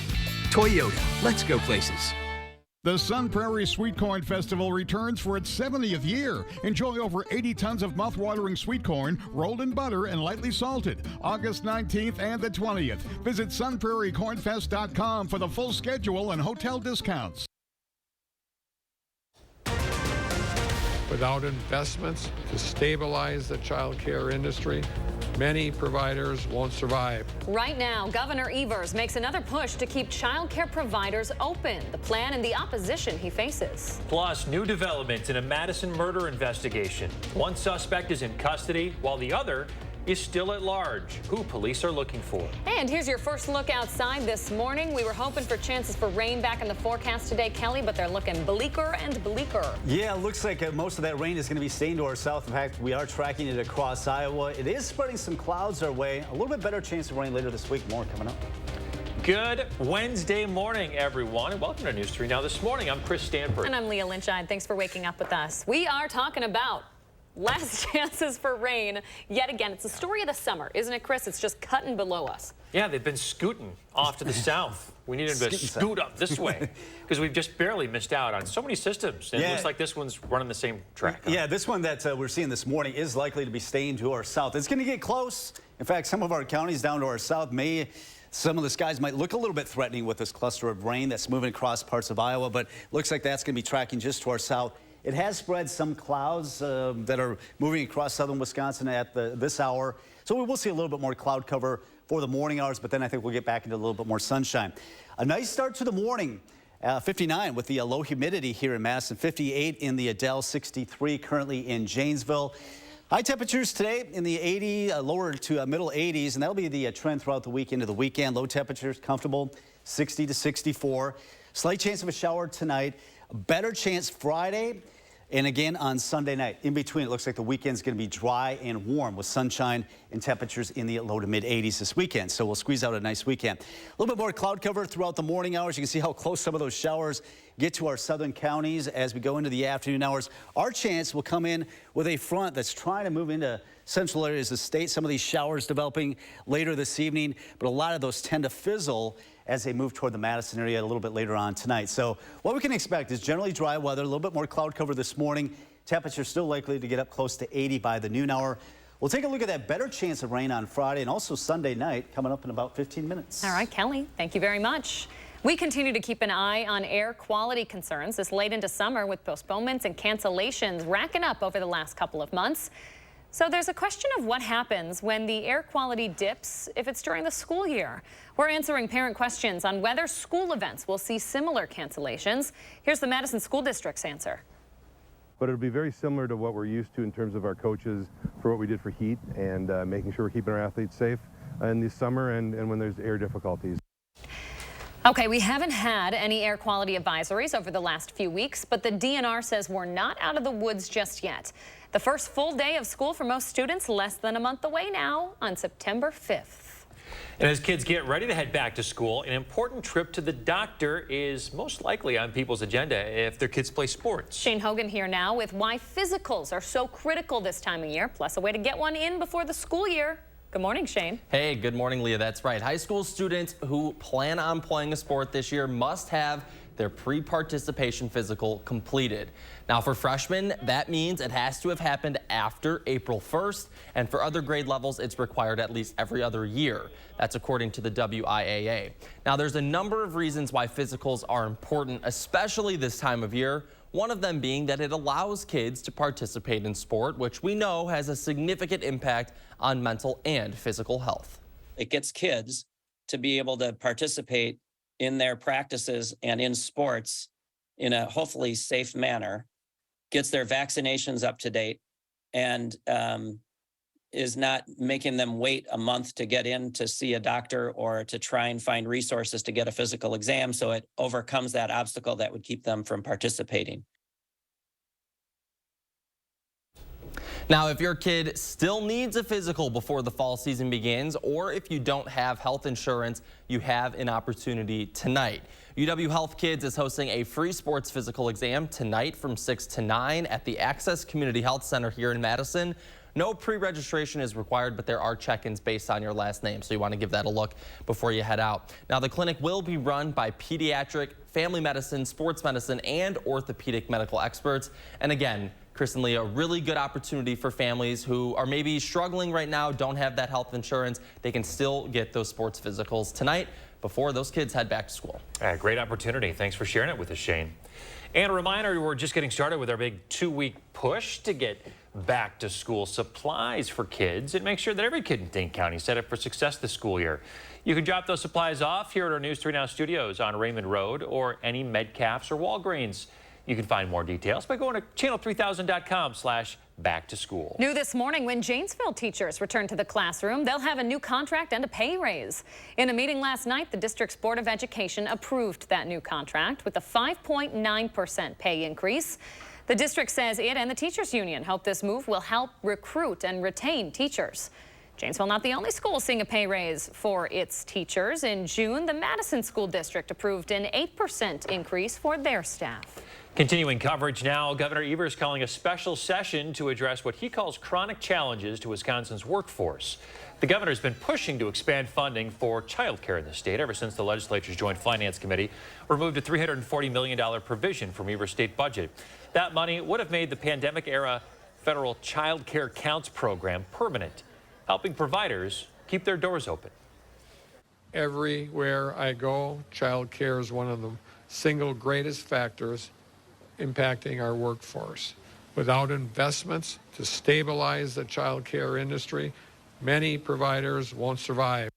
Toyota, let's go places. The Sun Prairie Sweet Corn Festival returns for its 70th year. Enjoy over 80 tons of mouth-watering sweet corn, rolled in butter and lightly salted, August 19th and the 20th. Visit sunprairiecornfest.com for the full schedule and hotel discounts. Without investments to stabilize the child care industry, many providers won't survive. Right now, Governor Evers makes another push to keep child care providers open. The plan and the opposition he faces. Plus, new developments in a Madison murder investigation. One suspect is in custody, while the other is still at large. Who police are looking for. And here's your first look outside this morning. We were hoping for chances for rain back in the forecast today, Kelly, but they're looking bleaker and bleaker. Yeah, it looks like most of that rain is going to be staying to our south. In fact, we are tracking it across Iowa. It is spreading some clouds our way. A little bit better chance of rain later this week. More coming up. Good Wednesday morning, everyone, and welcome to News 3 Now. This morning, I'm Chris Stanford. And I'm Leah Lynchide. Thanks for waking up with us. We are talking about last chances for rain. Yet again, it's the story of the summer, isn't it, Chris? It's just cutting below us. Yeah, they've been scooting off to the south. We need them to scoot up this way because we've just barely missed out on so many systems. And it looks like this one's running the same track. Yeah, this one that we're seeing this morning is likely to be staying to our south. It's going to get close. In fact, some of our counties down to our south some of the skies might look a little bit threatening with this cluster of rain that's moving across parts of Iowa, but looks like that's going to be tracking just to our south. It has spread some clouds that are moving across southern Wisconsin at this hour. So we will see a little bit more cloud cover for the morning hours, but then I think we'll get back into a little bit more sunshine. A nice start to the morning. 59 with the low humidity here in Madison, 58 in the Adele, 63 currently in Janesville. High temperatures today in the 80, lower to middle 80s, and that'll be the trend throughout the week into the weekend. Low temperatures comfortable, 60 to 64. Slight chance of a shower tonight. Better chance Friday and again on Sunday night. In between, it looks like the weekend's going to be dry and warm with sunshine and temperatures in the low to mid 80s this weekend. So we'll squeeze out a nice weekend. A little bit more cloud cover throughout the morning hours. You can see how close some of those showers get to our southern counties as we go into the afternoon hours. Our chance will come in with a front that's trying to move into central areas of the state. Some of these showers developing later this evening, but a lot of those tend to fizzle as they move toward the Madison area a little bit later on tonight. So what we can expect is generally dry weather, a little bit more cloud cover this morning. Temperatures still likely to get up close to 80 by the noon hour. We'll take a look at that better chance of rain on Friday and also Sunday night coming up in about 15 minutes. All right, Kelly, thank you very much. We continue to keep an eye on air quality concerns this late into summer with postponements and cancellations racking up over the last couple of months. So there's a question of what happens when the air quality dips if it's during the school year. We're answering parent questions on whether school events will see similar cancellations. Here's the Madison School District's answer. But it'll be very similar to what we're used to in terms of our coaches for what we did for heat and making sure we're keeping our athletes safe in the summer and when there's air difficulties. Okay, we haven't had any air quality advisories over the last few weeks, but the DNR says we're not out of the woods just yet. The first full day of school for most students less than a month away now on September 5th. And as kids get ready to head back to school, an important trip to the doctor is most likely on people's agenda if their kids play sports. Shane Hogan here now with why physicals are so critical this time of year, plus a way to get one in before the school year. Good morning, Shane. Hey, good morning, Leah. That's right. High school students who plan on playing a sport this year must have their pre-participation physical completed. Now, for freshmen, that means it has to have happened after April 1st, and for other grade levels, it's required at least every other year. That's according to the WIAA. Now, there's a number of reasons why physicals are important, especially this time of year. One of them being that it allows kids to participate in sport, which we know has a significant impact on mental and physical health. It gets kids to be able to participate in their practices and in sports in a hopefully safe manner, gets their vaccinations up to date, and is not making them wait a month to get in to see a doctor or to try and find resources to get a physical exam. So it overcomes that obstacle that would keep them from participating. Now, if your kid still needs a physical before the fall season begins, or if you don't have health insurance, you have an opportunity tonight. UW Health Kids is hosting a free sports physical exam tonight from 6 to 9 at the Access Community Health Center here in Madison. No pre-registration is required, but there are check-ins based on your last name, so you want to give that a look before you head out. Now, the clinic will be run by pediatric, family medicine, sports medicine, and orthopedic medical experts. And again, Chris and Leah, a really good opportunity for families who are maybe struggling right now, don't have that health insurance. They can still get those sports physicals tonight before those kids head back to school. Great opportunity. Thanks for sharing it with us, Shane. And a reminder, we're just getting started with our big 2-week push to get back to school supplies for kids and make sure that every kid in Dane County is set up for success this school year. You can drop those supplies off here at our News 3 Now studios on Raymond Road or any Medcalf's or Walgreens. You can find more details by going to channel3000.com/back-to-school. New this morning, when Janesville teachers return to the classroom, they'll have a new contract and a pay raise. In a meeting last night, the district's Board of Education approved that new contract with a 5.9% pay increase. The district says it and the teachers union hope this move will help recruit and retain teachers. Janesville not the only school seeing a pay raise for its teachers. In June, the Madison School District approved an 8% increase for their staff. Continuing coverage now, Governor Evers calling a special session to address what he calls chronic challenges to Wisconsin's workforce. The governor's been pushing to expand funding for child care in the state ever since the legislature's Joint Finance Committee removed a $340 million provision from Evers' state budget. That money would have made the pandemic-era federal child care counts program permanent, helping providers keep their doors open. Everywhere I go, child care is one of the single greatest factors impacting our workforce. Without investments to stabilize the child care industry, many providers won't survive.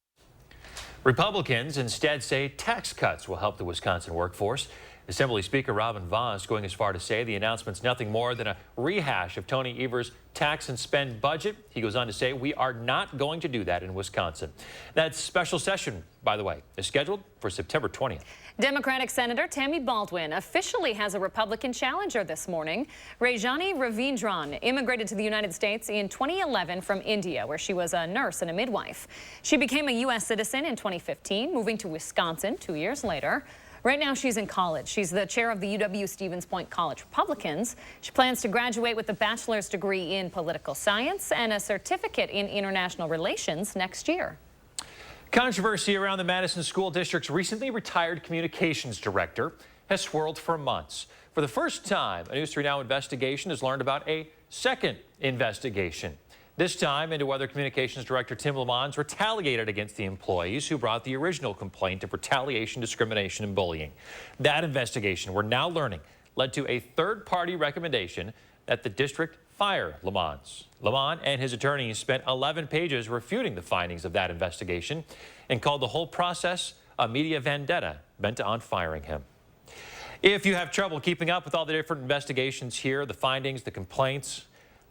Republicans instead say tax cuts will help the Wisconsin workforce. Assembly Speaker Robin Vos going as far to say the announcement's nothing more than a rehash of Tony Evers' tax and spend budget. He goes on to say we are not going to do that in Wisconsin. That special session, by the way, is scheduled for September 20th. Democratic Senator Tammy Baldwin officially has a Republican challenger this morning. Rajani Ravindran immigrated to the United States in 2011 from India, where she was a nurse and a midwife. She became a U.S. citizen in 2015, moving to Wisconsin 2 years later. Right now, she's in college. She's the chair of the UW-Stevens Point College Republicans. She plans to graduate with a bachelor's degree in political science and a certificate in international relations next year. Controversy around the Madison School District's recently retired communications director has swirled for months. For the first time, a News 3 Now investigation has learned about a second investigation. This time into whether Communications Director Tim Lamons retaliated against the employees who brought the original complaint of retaliation, discrimination, and bullying. That investigation, we're now learning, led to a third-party recommendation that the district fire Lamons. Lamont and his attorneys spent 11 pages refuting the findings of that investigation and called the whole process a media vendetta bent on firing him. If you have trouble keeping up with all the different investigations here, the findings, the complaints,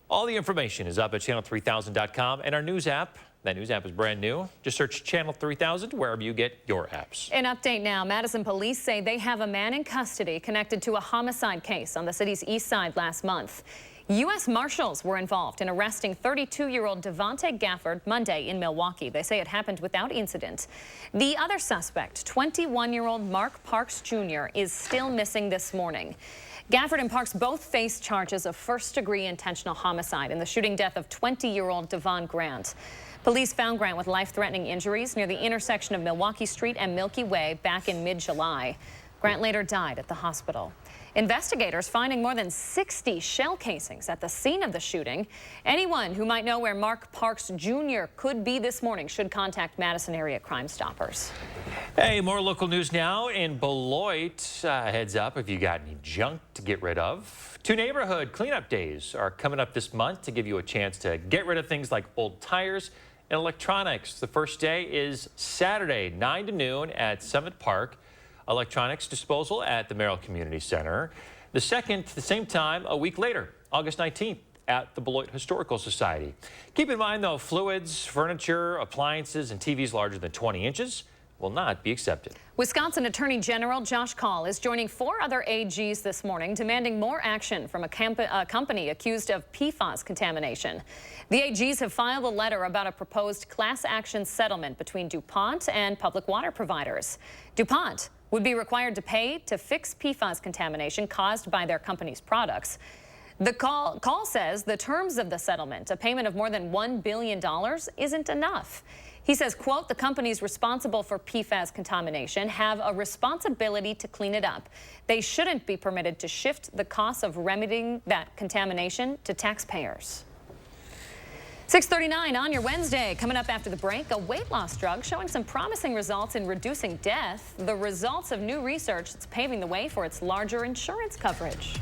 all the information is up at channel3000.com and our news app. That news app is brand new. Just search Channel 3000 wherever you get your apps. An update now. Madison police say they have a man in custody connected to a homicide case on the city's east side last month. U.S. Marshals were involved in arresting 32-year-old Devontae Gafford Monday in Milwaukee. They say it happened without incident. The other suspect, 21-year-old Mark Parks Jr., is still missing this morning. Gafford and Parks both face charges of first-degree intentional homicide in the shooting death of 20-year-old Devon Grant. Police found Grant with life-threatening injuries near the intersection of Milwaukee Street and Milky Way back in mid-July. Grant later died at the hospital. Investigators finding more than 60 shell casings at the scene of the shooting. Anyone who might know where Mark Parks Jr. could be this morning should contact Madison area Crime Stoppers. Hey, more local news now in Beloit. Heads up if you got any junk to get rid of. 2 neighborhood cleanup days are coming up this month to give you a chance to get rid of things like old tires and electronics. The first day is Saturday, 9 to noon at Summit Park. Electronics disposal at the Merrill Community Center. The second, the same time, a week later, August 19th, at the Beloit Historical Society. Keep in mind, though, fluids, furniture, appliances, and TVs larger than 20 inches will not be accepted. Wisconsin Attorney General Josh Kaul is joining 4 other AGs this morning, demanding more action from a company accused of PFAS contamination. The AGs have filed a letter about a proposed class action settlement between DuPont and public water providers. DuPont would be required to pay to fix PFAS contamination caused by their company's products. The call says the terms of the settlement, a payment of more than $1 billion, isn't enough. He says, quote, the companies responsible for PFAS contamination have a responsibility to clean it up. They shouldn't be permitted to shift the cost of remedying that contamination to taxpayers. 6:39 on your Wednesday. Coming up after the break, a weight loss drug showing some promising results in reducing death. The results of new research that's paving the way for its larger insurance coverage.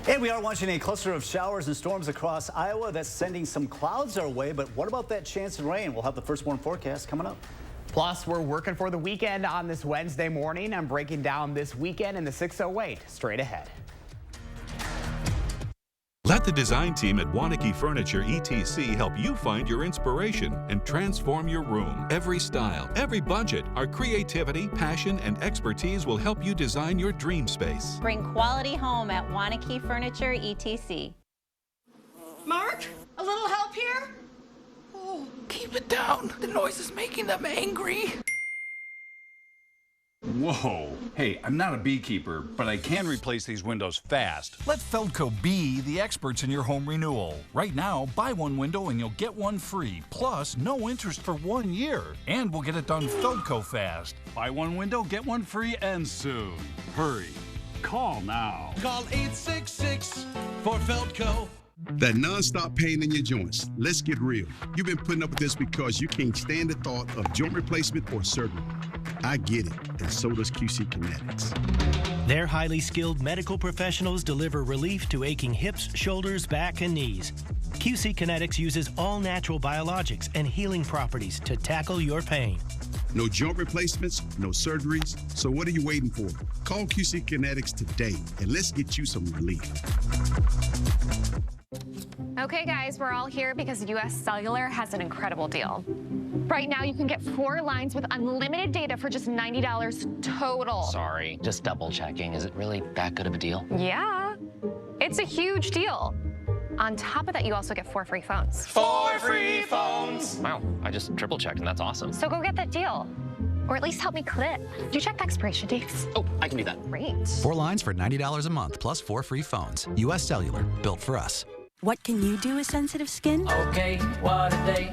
And we are watching a cluster of showers and storms across Iowa that's sending some clouds our way. But what about that chance of rain? We'll have the first warn forecast coming up. Plus, we're working for the weekend on this Wednesday morning. I'm breaking down this weekend in the 608 straight ahead. Let the design team at Wanakee Furniture ETC help you find your inspiration and transform your room. Every style, every budget, our creativity, passion, and expertise will help you design your dream space. Bring quality home at Wanakee Furniture ETC. Mark, a little help here? Oh, keep it down. The noise is making them angry. Whoa. Hey, I'm not a beekeeper, but I can replace these windows fast. Let Feldco be the experts in your home renewal. Right now, buy one window and you'll get one free. Plus, no interest for 1 year. And we'll get it done Feldco fast. Buy one window, get one free, and soon. Hurry. Call now. Call 866 for Feldco. That non-stop pain in your joints. Let's get real. You've been putting up with this because you can't stand the thought of joint replacement or surgery. I get it, and so does QC Kinetics. Their highly skilled medical professionals deliver relief to aching hips, shoulders, back, and knees. QC Kinetics uses all natural biologics and healing properties to tackle your pain. No joint replacements, no surgeries. So what are you waiting for? Call QC Kinetics today, and let's get you some relief. Okay, guys, we're all here because US Cellular has an incredible deal. Right now, you can get 4 lines with unlimited data for just $90 total. Sorry, just double checking. Is it really that good of a deal? Yeah, it's a huge deal. On top of that, you also get 4 free phones. 4 free phones! Wow, I just triple checked and that's awesome. So go get that deal. Or at least help me clip. Do you check the expiration dates? Oh, I can do that. Great. 4 lines for $90 a month plus 4 free phones. US Cellular, built for us. What can you do with sensitive skin? Okay, what a day.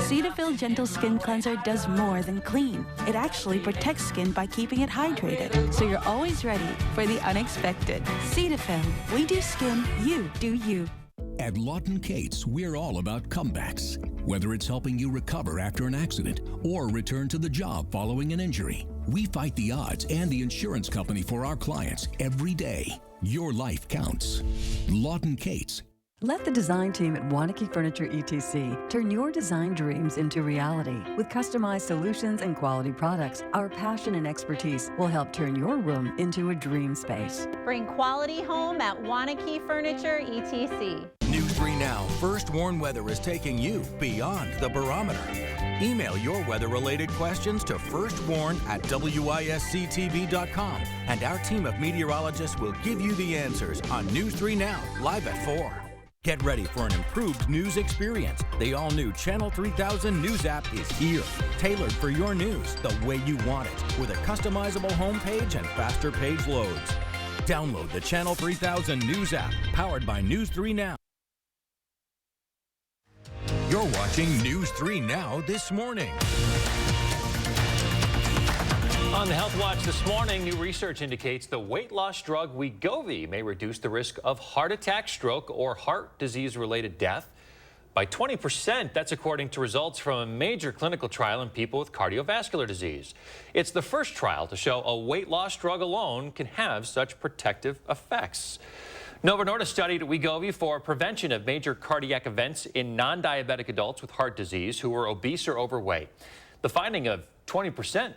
Cetaphil Gentle Skin Cleanser does more than clean. It actually protects skin by keeping it hydrated, so you're always ready for the unexpected. Cetaphil, we do skin, you do you. At Lawton Cates, we're all about comebacks. Whether it's helping you recover after an accident or return to the job following an injury, we fight the odds and the insurance company for our clients every day. Your life counts. Lawton Cates. Let the design team at Wanakee Furniture ETC turn your design dreams into reality. With customized solutions and quality products, our passion and expertise will help turn your room into a dream space. Bring quality home at Wanakee Furniture ETC. News 3 Now First Warn Weather is taking you beyond the barometer. Email your weather-related questions to firstwarn@wisctv.com, and our team of meteorologists will give you the answers on News 3 Now, live at 4. Get ready for an improved news experience. The all-new Channel 3000 News app is here, tailored for your news the way you want it, with a customizable homepage and faster page loads. Download the Channel 3000 News app, powered by News 3 Now. You're watching News 3 Now this morning. On the Health Watch this morning, new research indicates the weight loss drug Wegovy may reduce the risk of heart attack, stroke, or heart disease-related death by 20%. That's according to results from a major clinical trial in people with cardiovascular disease. It's the first trial to show a weight loss drug alone can have such protective effects. Novo Nordisk studied Wegovy for prevention of major cardiac events in non-diabetic adults with heart disease who were obese or overweight. The finding of 20%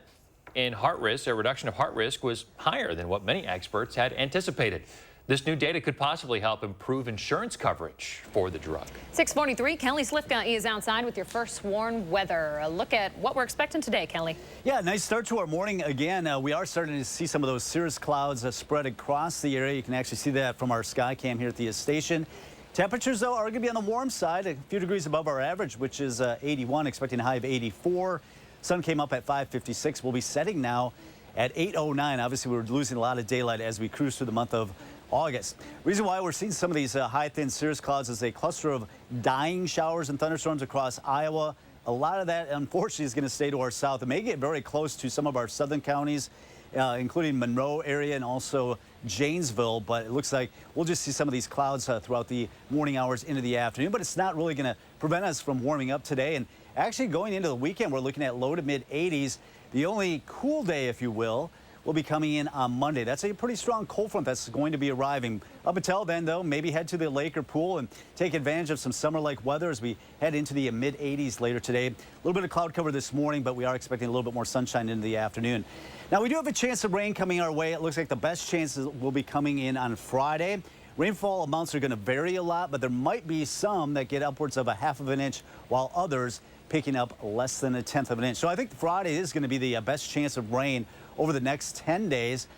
in heart risk, a reduction of heart risk, was higher than what many experts had anticipated. This new data could possibly help improve insurance coverage for the drug. 6:43, Kelly Slifka is outside with your first warm weather. A look at what we're expecting today, Kelly. Yeah, nice start to our morning. Again, we are starting to see some of those cirrus clouds spread across the area. You can actually see that from our sky cam here at the station. Temperatures, though, are going to be on the warm side, a few degrees above our average, which is 81, expecting a high of 84. Sun came up at 5:56. We'll be setting now at 8:09. Obviously, we're losing a lot of daylight as we cruise through the month of August. Reason why we're seeing some of these high, thin cirrus clouds is a cluster of dying showers and thunderstorms across Iowa. A lot of that, unfortunately, is going to stay to our south. It may get very close to some of our southern counties, including Monroe area and also Janesville, but it looks like we'll just see some of these clouds throughout the morning hours into the afternoon, but it's not really going to prevent us from warming up today. And actually going into the weekend, we're looking at low to mid 80s. The only cool day, if you will be coming in on Monday. That's a pretty strong cold front that's going to be arriving. Up until then, though, maybe head to the lake or pool and take advantage of some summer-like weather as we head into the mid-80s later today. A little bit of cloud cover this morning, but we are expecting a little bit more sunshine into the afternoon. Now, we do have a chance of rain coming our way. It looks like the best chances will be coming in on Friday. Rainfall amounts are going to vary a lot, but there might be some that get upwards of a half of an inch, while others picking up less than a tenth of an inch. So I think Friday is going to be the best chance of rain over the next 10 days.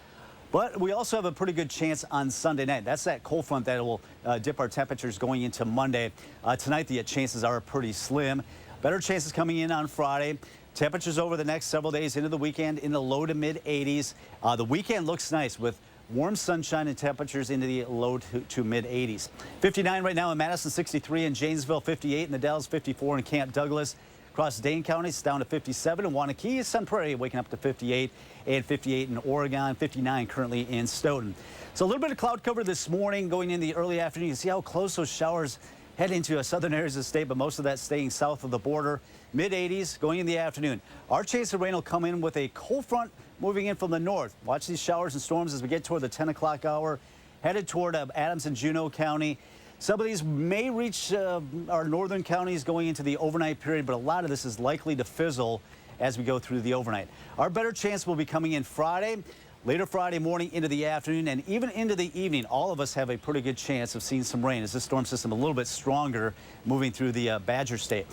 But we also have a pretty good chance on Sunday night. That's that cold front that will dip our temperatures going into Monday. Tonight, the chances are pretty slim. Better chances coming in on Friday. Temperatures over the next several days into the weekend in the low to mid 80s. The weekend looks nice with warm sunshine and temperatures into the low to mid 80s. 59 right now in Madison, 63 in Janesville, 58 in the Dells, 54 in Camp Douglas. Across Dane County, it's down to 57 in Wanakee. Sun Prairie waking up to 58 and 58 in Oregon, 59 currently in Stoughton. So a little bit of cloud cover this morning going in the early afternoon. You can see how close those showers head into southern areas of the state, but most of that staying south of the border. Mid 80s going in the afternoon. Our chance of rain will come in with a cold front moving in from the north. Watch these showers and storms as we get toward the 10 o'clock hour, headed toward Adams and Juneau County. Some of these may reach our northern counties going into the overnight period, but a lot of this is likely to fizzle as we go through the overnight. Our better chance will be coming in Friday, later Friday morning into the afternoon, and even into the evening. All of us have a pretty good chance of seeing some rain as this storm system a little bit stronger moving through the Badger State.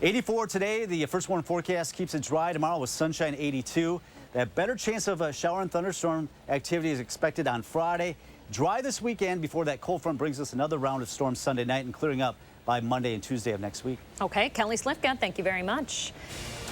84 today. The first warn forecast keeps it dry tomorrow with sunshine 82. That better chance of shower and thunderstorm activity is expected on Friday. Dry this weekend before that cold front brings us another round of storms Sunday night and clearing up by Monday and Tuesday of next week. Okay, Kelly Slifka, thank you very much.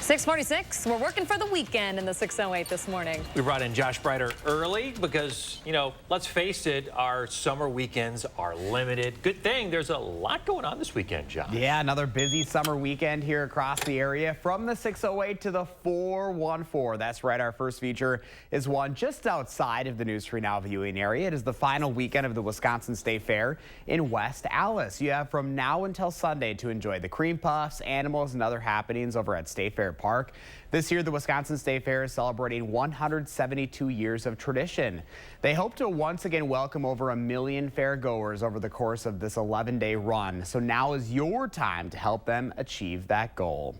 6:46, we're working for the weekend in the 608 this morning. We brought in Josh Breiter early because, you know, let's face it, our summer weekends are limited. Good thing there's a lot going on this weekend, Josh. Yeah, another busy summer weekend here across the area from the 608 to the 414. That's right, our first feature is one just outside of the News 3 Now viewing area. It is the final weekend of the Wisconsin State Fair in West Allis. You have from now until Sunday to enjoy the cream puffs, animals, and other happenings over at State Fair Park. This year, the Wisconsin State Fair is celebrating 172 years of tradition. They hope to once again welcome over 1 million fairgoers over the course of this 11-day run. So now is your time to help them achieve that goal.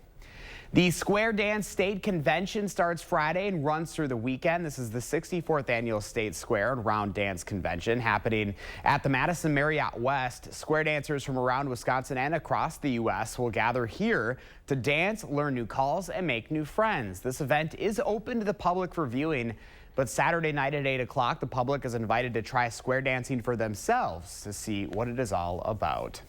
The Square Dance State Convention starts Friday and runs through the weekend. This is the 64th annual State Square and Round Dance Convention happening at the Madison Marriott West. Square dancers from around Wisconsin and across the U.S. will gather here to dance, learn new calls, and make new friends. This event is open to the public for viewing, but Saturday night at 8 o'clock, the public is invited to try square dancing for themselves to see what it is all about.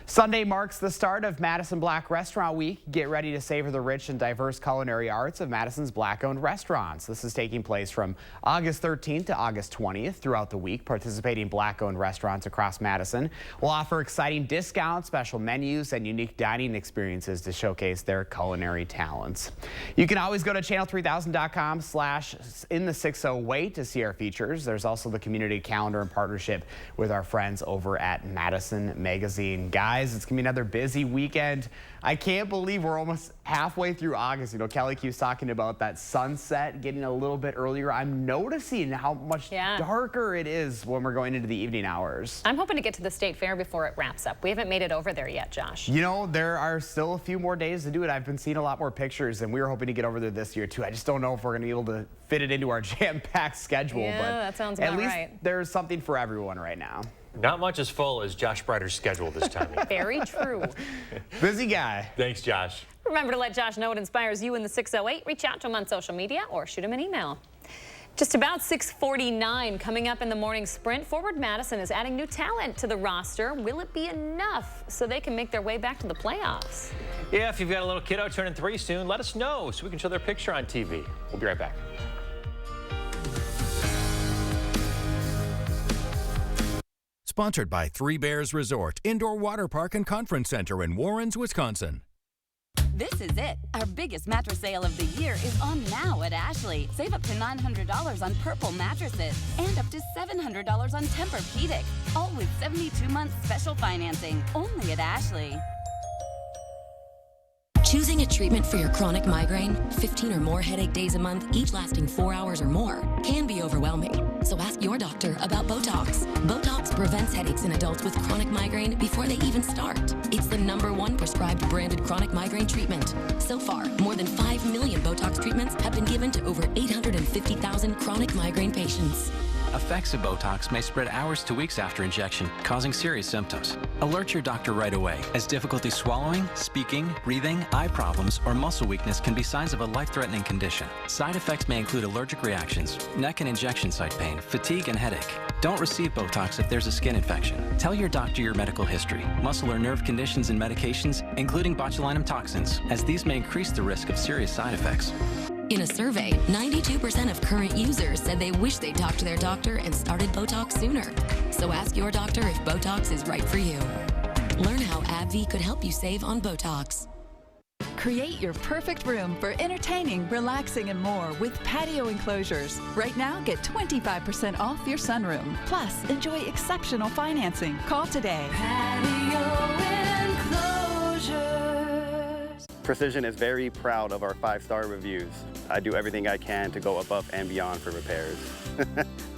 Sunday marks the start of Madison Black Restaurant Week. Get ready to savor the rich and diverse culinary arts of Madison's Black-owned restaurants. This is taking place from August 13th to August 20th. Throughout the week, participating Black-owned restaurants across Madison will offer exciting discounts, special menus, and unique dining experiences to showcase their culinary talents. You can always go to channel3000.com/in-the-608 to see our features. There's also the community calendar in partnership with our friends over at Madison Magazine. And guys, it's going to be another busy weekend. I can't believe we're almost halfway through August. You know, Kelly keeps talking about that sunset getting a little bit earlier. I'm noticing how much darker it is when we're going into the evening hours. I'm hoping to get to the State Fair before it wraps up. We haven't made it over there yet, Josh. You know, there are still a few more days to do it. I've been seeing a lot more pictures, and we were hoping to get over there this year, too. I just don't know if we're going to be able to fit it into our jam-packed schedule. Yeah, but that sounds about right. At least there's something for everyone right now. Not much as full as Josh Brider's schedule this time. Very true. Busy guy. Thanks, Josh. Remember to let Josh know what inspires you in the 608. Reach out to him on social media or shoot him an email. Just about 6:49 coming up in the morning sprint. Forward Madison is adding new talent to the roster. Will it be enough so they can make their way back to the playoffs? Yeah, if you've got a little kiddo turning 3 soon, let us know so we can show their picture on TV. We'll be right back. Sponsored by Three Bears Resort, Indoor Water Park and Conference Center in Warrens, Wisconsin. This is it. Our biggest mattress sale of the year is on now at Ashley. Save up to $900 on Purple mattresses and up to $700 on Tempur-Pedic. All with 72-month special financing. Only at Ashley. Choosing a treatment for your chronic migraine, 15 or more headache days a month, each lasting 4 hours or more, can be overwhelming. So ask your doctor about Botox. Botox prevents headaches in adults with chronic migraine before they even start. It's the #1 prescribed branded chronic migraine treatment. So far, more than 5 million Botox treatments have been given to over 850,000 chronic migraine patients. Effects of Botox may spread hours to weeks after injection, causing serious symptoms. Alert your doctor right away, as difficulty swallowing, speaking, breathing, eye problems, or muscle weakness can be signs of a life-threatening condition. Side effects may include allergic reactions, neck and injection site pain, fatigue, and headache. Don't receive Botox if there's a skin infection. Tell your doctor your medical history, muscle or nerve conditions and medications, including botulinum toxins, as these may increase the risk of serious side effects. In a survey, 92% of current users said they wish they talked to their doctor and started Botox sooner. So ask your doctor if Botox is right for you. Learn how AbbVie could help you save on Botox. Create your perfect room for entertaining, relaxing, and more with patio enclosures. Right now, get 25% off your sunroom. Plus, enjoy exceptional financing. Call today. Patio enclosures. Precision is very proud of our 5-star reviews. I do everything I can to go above and beyond for repairs.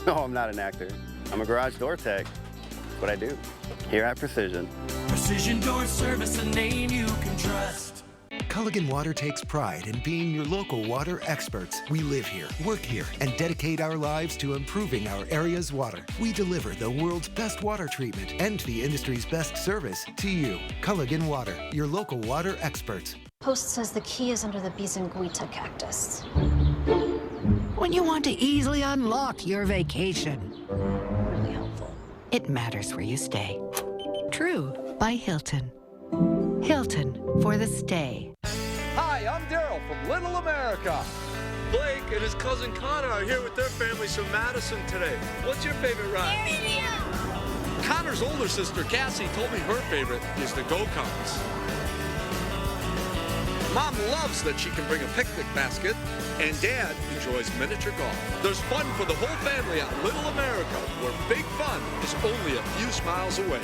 No, I'm not an actor. I'm a garage door tech. That's what I do here at Precision. Precision Door Service, a name you can trust. Culligan Water takes pride in being your local water experts. We live here, work here, and dedicate our lives to improving our area's water. We deliver the world's best water treatment and the industry's best service to you. Culligan Water, your local water experts. Post says the key is under the Bisanguita cactus. When you want to easily unlock your vacation. Really helpful. It matters where you stay. True by Hilton. Hilton for the stay. Hi, I'm Daryl from Little America. Blake and his cousin Connor are here with their families from Madison today. What's your favorite ride? Connor's older sister, Cassie, told me her favorite is the go-karts. Mom loves that she can bring a picnic basket, and Dad enjoys miniature golf. There's fun for the whole family at Little America, where big fun is only a few miles away.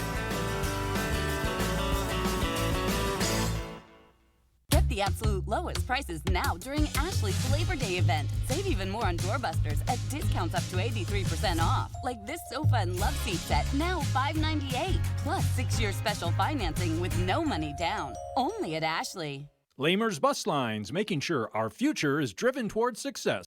Get the absolute lowest prices now during Ashley's Labor Day event. Save even more on doorbusters at discounts up to 83% off. Like this sofa and love seat set, now $598. Plus 6-year special financing with no money down. Only at Ashley. Lamers Bus Lines, making sure our future is driven towards success.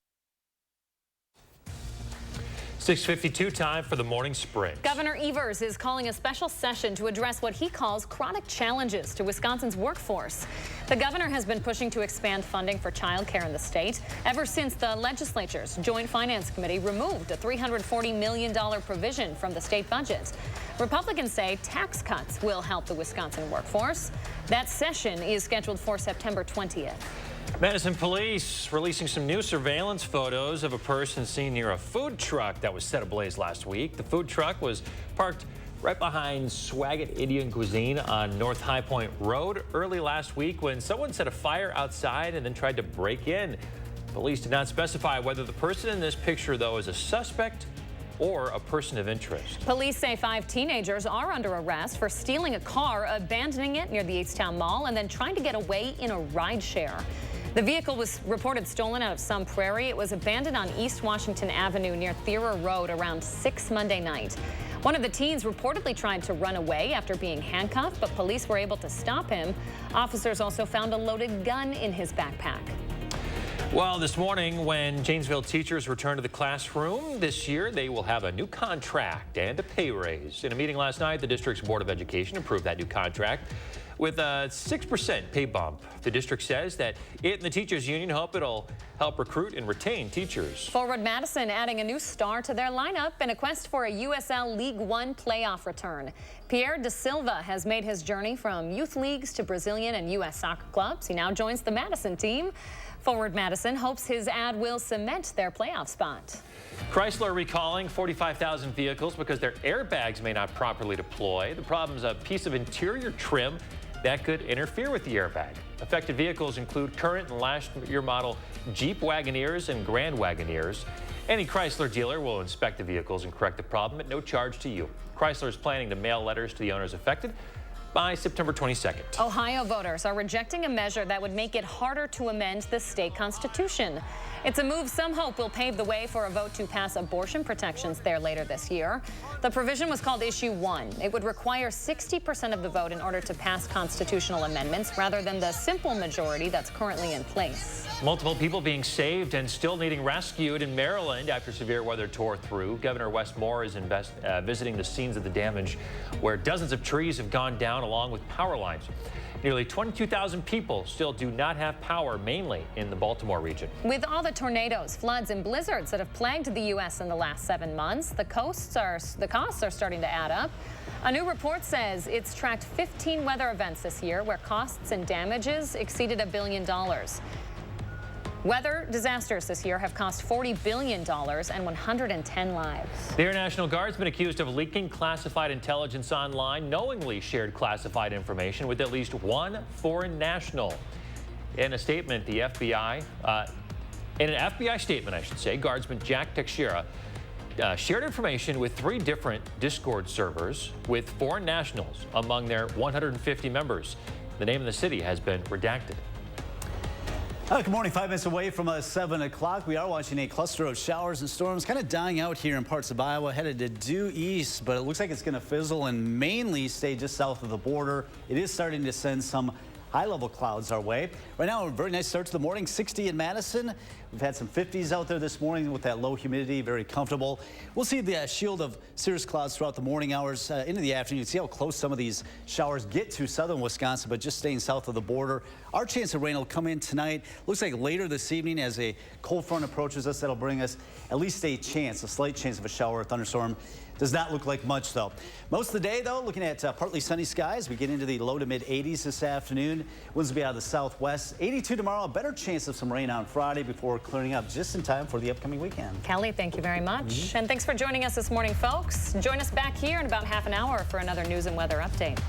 6:52 time for the morning sprint. Governor Evers is calling a special session to address what he calls chronic challenges to Wisconsin's workforce. The governor has been pushing to expand funding for child care in the state ever since the legislature's Joint Finance Committee removed a $340 million provision from the state budget. Republicans say tax cuts will help the Wisconsin workforce. That session is scheduled for September 20th. Madison police releasing some new surveillance photos of a person seen near a food truck that was set ablaze last week. The food truck was parked right behind Swagat Indian Cuisine on North High Point Road early last week when someone set a fire outside and then tried to break in. Police did not specify whether the person in this picture, though, is a suspect or a person of interest. Police say 5 teenagers are under arrest for stealing a car, abandoning it near the Easttown Mall, and then trying to get away in a rideshare. The vehicle was reported stolen out of Sun Prairie. It was abandoned on East Washington Avenue near Thera Road around 6 Monday night. One of the teens reportedly tried to run away after being handcuffed, but police were able to stop him. Officers also found a loaded gun in his backpack. Well, this morning, when Janesville teachers return to the classroom this year, they will have a new contract and a pay raise. In a meeting last night, the district's Board of Education approved that new contract with a 6% pay bump. The district says that it and the teachers union hope it'll help recruit and retain teachers. Forward Madison adding a new star to their lineup in a quest for a USL League One playoff return. Pierre Da Silva has made his journey from youth leagues to Brazilian and U.S. soccer clubs. He now joins the Madison team. Forward Madison hopes his ad will cement their playoff spot. Chrysler recalling 45,000 vehicles because their airbags may not properly deploy. The problem is a piece of interior trim that could interfere with the airbag. Affected vehicles include current and last year model Jeep Wagoneers and Grand Wagoneers. Any Chrysler dealer will inspect the vehicles and correct the problem at no charge to you. Chrysler is planning to mail letters to the owners affected by September 22nd. Ohio voters are rejecting a measure that would make it harder to amend the state constitution. It's a move some hope will pave the way for a vote to pass abortion protections there later this year. The provision was called Issue 1. It would require 60% of the vote in order to pass constitutional amendments rather than the simple majority that's currently in place. Multiple people being saved and still needing rescued in Maryland after severe weather tore through. Governor Wes Moore is visiting the scenes of the damage where dozens of trees have gone down along with power lines. Nearly 22,000 people still do not have power, mainly in the Baltimore region. With all the tornadoes, floods, and blizzards that have plagued the U.S. in the last 7 months, the costs are starting to add up. A new report says it's tracked 15 weather events this year where costs and damages exceeded $1 billion. Weather disasters this year have cost $40 billion and 110 lives. The Air National Guard's been accused of leaking classified intelligence online, knowingly shared classified information with at least one foreign national. In a statement, the FBI, in an FBI statement, I should say, Guardsman Jack Teixeira shared information with 3 different Discord servers with foreign nationals among their 150 members. The name of the city has been redacted. Good morning. 5 minutes away from 7 o'clock. We are watching a cluster of showers and storms kind of dying out here in parts of Iowa, headed to due east, but it looks like it's going to fizzle and mainly stay just south of the border. It is starting to send some high-level clouds our way. Right now, a very nice start to the morning. 60 in Madison. We've had some 50s out there this morning with that low humidity, very comfortable. We'll see the shield of cirrus clouds throughout the morning hours into the afternoon. You can see how close some of these showers get to southern Wisconsin, but just staying south of the border. Our chance of rain will come in tonight. Looks like later this evening as a cold front approaches us, that'll bring us at least a slight chance of a shower or thunderstorm. Does not look like much, though. Most of the day, though, looking at partly sunny skies. We get into the low to mid 80s this afternoon. Winds will be out of the southwest. 82 tomorrow. A better chance of some rain on Friday before clearing up just in time for the upcoming weekend. Kelly, thank you very much. And thanks for joining us this morning, folks. Join us back here in about half an hour for another news and weather update.